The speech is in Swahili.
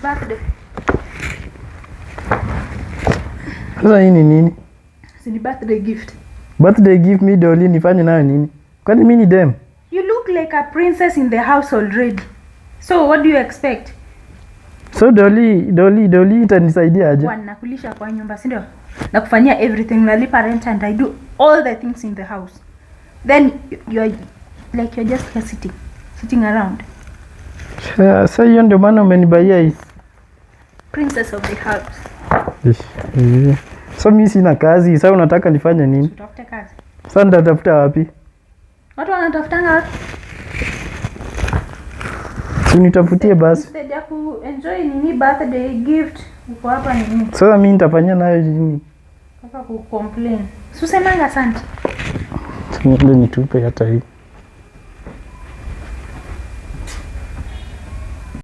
birthday. Sasa hii ni nini? Si ni birthday gift. Birthday gift mi Dolly nifanye nayo nini? Kwani mimi ni dem? You look like a princess in the house already. So what do you expect? So Dolly itanisaidia aje? Kwa nakulisha kwa nyumba, si ndio? Nakufanyia everything, nalipa rent and I do all the things in the house. Then you're like you're just here sitting around. Sasa hiyo ndio maana umenibaia hii. Princess of the house. So mimi sina kazi, sasa unataka nifanye nini? Utafute kazi. Sasa nitatafuta wapi? Watu wanatafutanga wapi? Si nitafutie basi. Instead ya ku-enjoy nini birthday gift, uko hapa nini? Sasa mimi nitafanya nayo nini? Kaka ku-complain. Susemanga asante. Ndio nitupe hata hii.